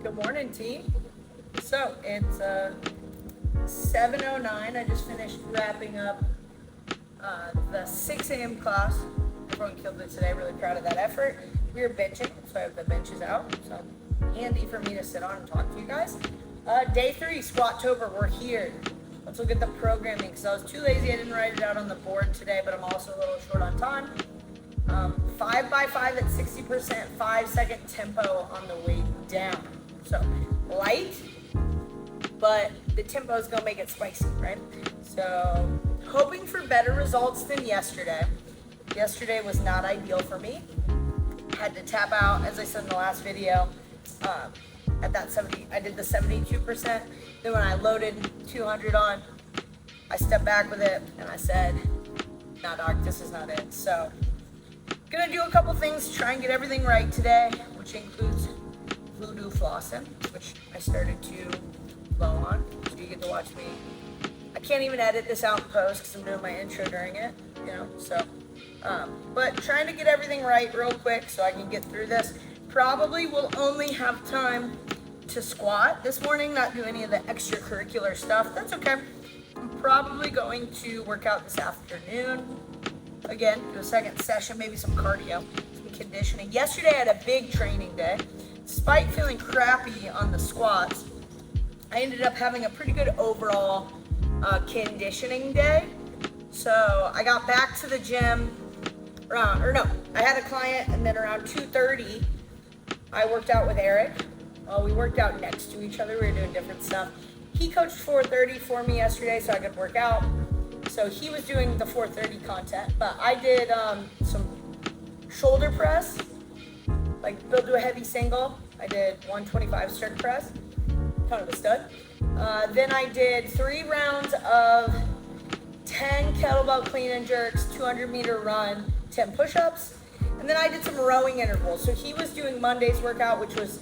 Good morning, team. So it's 7:09. I just finished wrapping up the 6 a.m. class. Everyone killed it today. Really proud of that effort. We were benching, so I have the benches out. So handy for me to sit on and talk to you guys. Day 3, Squatober. We're here. Let's look at the programming because I was too lazy. I didn't write it out on the board today, but I'm also a little short on time. 5x5 at 60%, 5-second tempo on the way down. So light, but the tempo is gonna make it spicy, right? So hoping for better results than yesterday. Yesterday was not ideal for me. Had to tap out, as I said in the last video, at that 70, I did the 72%. Then when I loaded 200 on, I stepped back with it and I said, nah doc, this is not it. So gonna do a couple things, try and get everything right today, which includes voodoo flossing, which I started to blow on, so you get to watch me. I can't even edit this out in post because I'm doing my intro during it, so. But trying to get everything right real quick so I can get through this. Probably will only have time to squat this morning, not do any of the extracurricular stuff. That's okay. I'm probably going to work out this afternoon. Again, do a second session, maybe some cardio, some conditioning. Yesterday I had a big training day. Despite feeling crappy on the squats, I ended up having a pretty good overall conditioning day. So I got back to the gym I had a client, and then around 2:30, I worked out with Eric. We worked out next to each other. We were doing different stuff. He coached 4:30 for me yesterday so I could work out. So he was doing the 4:30 content, but I did some shoulder press, like build to a heavy single. I did 125 strict press, kind of a stud. Then I did 3 rounds of 10 kettlebell clean and jerks, 200-meter run, 10 push-ups, and then I did some rowing intervals. So he was doing Monday's workout, which was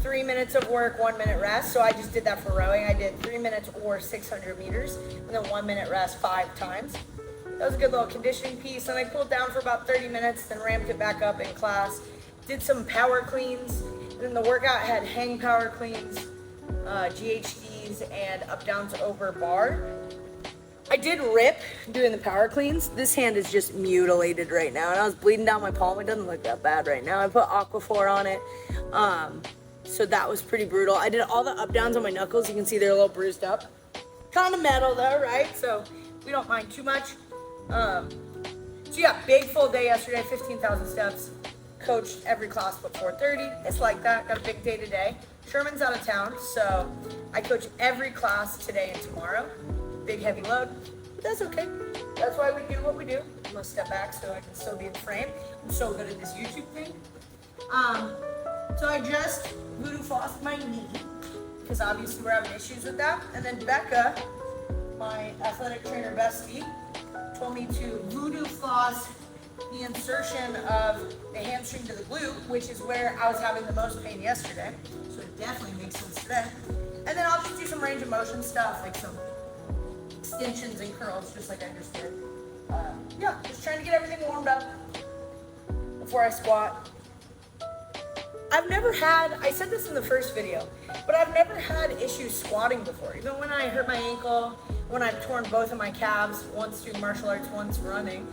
3 minutes of work, 1 minute rest. So I just did that for rowing. I did 3 minutes or 600 meters, and then 1 minute rest 5 times. That was a good little conditioning piece. And I cooled down for about 30 minutes, then ramped it back up in class. Did some power cleans. And then the workout had hang power cleans, GHDs, and up downs over bar. I did rip doing the power cleans. This hand is just mutilated right now, and I was bleeding down my palm. It doesn't look that bad right now. I put Aquaphor on it, so that was pretty brutal. I did all the up downs on my knuckles. You can see they're a little bruised up. Kind of metal though, right? So we don't mind too much. So yeah, big full day yesterday, 15,000 steps. Coached every class but 4:30. It's like that. Got a big day today. Sherman's out of town, so I coach every class today and tomorrow. Big heavy load, but that's okay. That's why we do what we do. I'm gonna step back so I can still be in frame. I'm so good at this YouTube thing. So I just voodoo flossed my knee because obviously we're having issues with that. And then Becca, my athletic trainer bestie, told me to voodoo floss the insertion of the hamstring to the glute, which is where I was having the most pain yesterday. So it definitely makes sense today. And then I'll just do some range of motion stuff, like some extensions and curls, just like I just did. Yeah, just trying to get everything warmed up before I squat. I said this in the first video, but I've never had issues squatting before. Even when I hurt my ankle, when I've torn both of my calves, once doing martial arts, once running,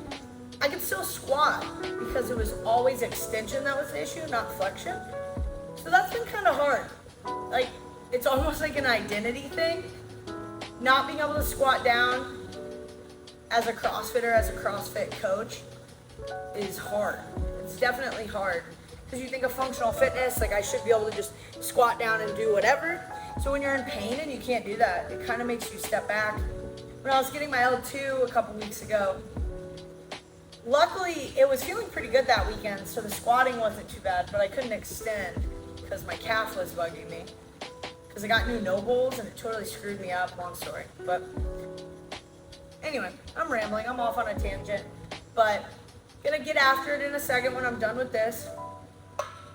I could still squat because it was always extension that was the issue, not flexion. So that's been kind of hard. Like, it's almost like an identity thing. Not being able to squat down as a CrossFitter, as a CrossFit coach, is hard. It's definitely hard. Because you think of functional fitness, like I should be able to just squat down and do whatever. So when you're in pain and you can't do that, it kind of makes you step back. When I was getting my L2 a couple weeks ago, luckily it was feeling pretty good that weekend, so the squatting wasn't too bad, but I couldn't extend because my calf was bugging me. Because I got new nobles and it totally screwed me up, long story. But anyway, I'm rambling, I'm off on a tangent. But gonna get after it in a second when I'm done with this.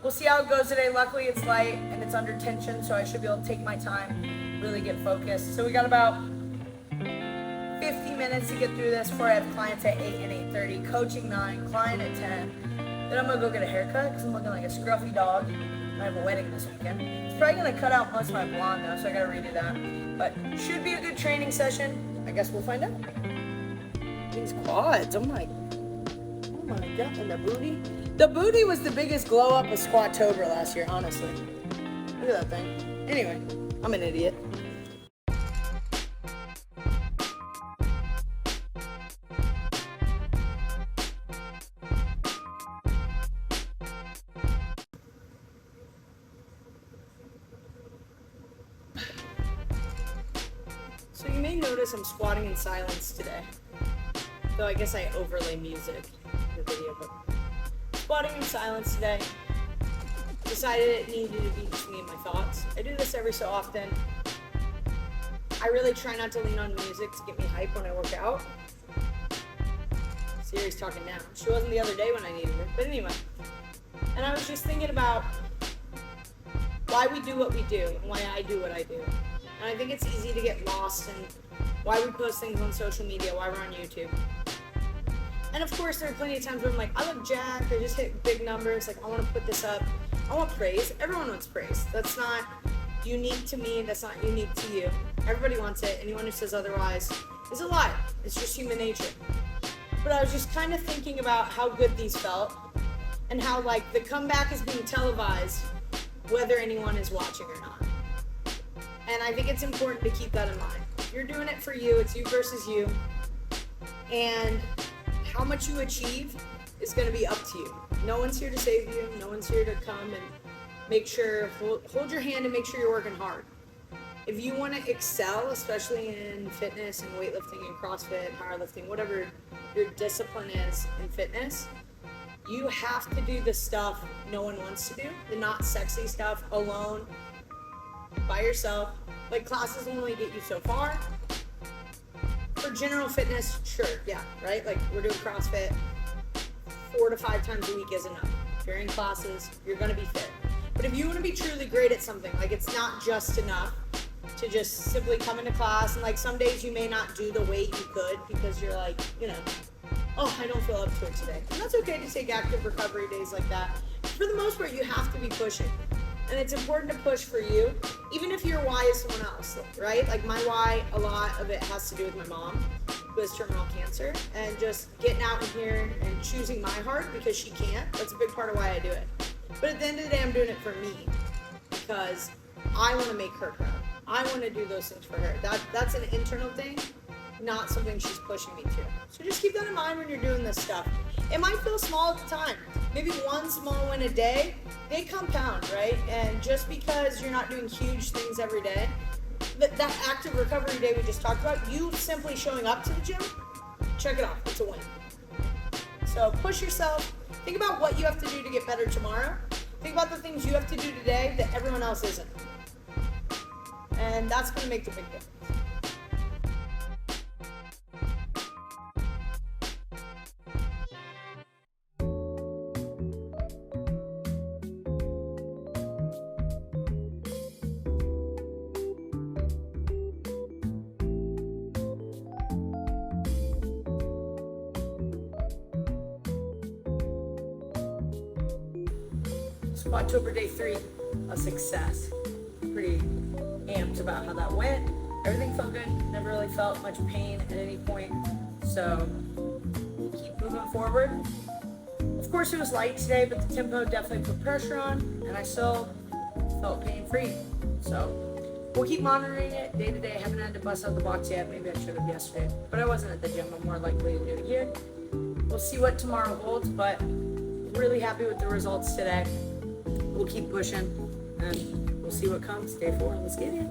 We'll see how it goes today. Luckily it's light and it's under tension, so I should be able to take my time, really get focused. So we got about 50 minutes to get through this before I have clients at 8 and 8:30, coaching 9, client at 10. Then I'm gonna go get a haircut because I'm looking like a scruffy dog. I have a wedding this weekend. It's probably gonna cut out most of my blonde though, so I gotta redo that. But should be a good training session. I guess we'll find out. These quads, oh my god, and the booty. The booty was the biggest glow up of Squatober last year, honestly. Look at that thing. Anyway, I'm an idiot. So you may notice I'm squatting in silence today. Though I guess I overlay music in the video, but squatting in silence today. Decided it needed to be just me and my thoughts. I do this every so often. I really try not to lean on music to get me hype when I work out. Siri's talking now. She wasn't the other day when I needed her, but anyway. And I was just thinking about why we do what we do and why I do what I do. And I think it's easy to get lost in why we post things on social media, why we're on YouTube. And of course, there are plenty of times where I'm like, I look jacked, I just hit big numbers, like I want to put this up. I want praise. Everyone wants praise. That's not unique to me, that's not unique to you. Everybody wants it. Anyone who says otherwise is a liar. It's just human nature. But I was just kind of thinking about how good these felt and how like the comeback is being televised whether anyone is watching or not. And I think it's important to keep that in mind. You're doing it for you, it's you versus you. And how much you achieve is going to be up to you. No one's here to save you. No one's here to come and make sure, hold your hand and make sure you're working hard. If you want to excel, especially in fitness and weightlifting and CrossFit, powerlifting, whatever your discipline is in fitness, you have to do the stuff no one wants to do, the not sexy stuff alone, by yourself. Like classes will only get you so far. For general fitness, sure, yeah, right? Like we're doing CrossFit 4 to 5 times a week is enough. If you're in classes, you're gonna be fit. But if you wanna be truly great at something, like it's not just enough to just simply come into class and like some days you may not do the weight you could because you're like, oh, I don't feel up to it today. And that's okay to take active recovery days like that. For the most part, you have to be pushing. And it's important to push for you, even if your why is someone else, right? Like my why, a lot of it has to do with my mom, who has terminal cancer, and just getting out in here and choosing my heart because she can't. That's a big part of why I do it. But at the end of the day, I'm doing it for me because I want to make her proud. I want to do those things for her. That's an internal thing, not something she's pushing me to. So just keep that in mind when you're doing this stuff. It might feel small at the time. Maybe one small win a day, they compound, right? And just because you're not doing huge things every day, that active recovery day we just talked about, you simply showing up to the gym, check it off, it's a win. So push yourself, think about what you have to do to get better tomorrow. Think about the things you have to do today that everyone else isn't. And that's gonna make the big difference. Squatober day 3, a success. Pretty amped about how that went. Everything felt good. Never really felt much pain at any point. So keep moving forward. Of course it was light today, but the tempo definitely put pressure on, and I still felt pain-free. So we'll keep monitoring it day to day. I haven't had to bust out the box yet. Maybe I should have yesterday, but I wasn't at the gym. I'm more likely to do it here. We'll see what tomorrow holds, but really happy with the results today. We'll keep pushing and we'll see what comes. Day 4, let's get it.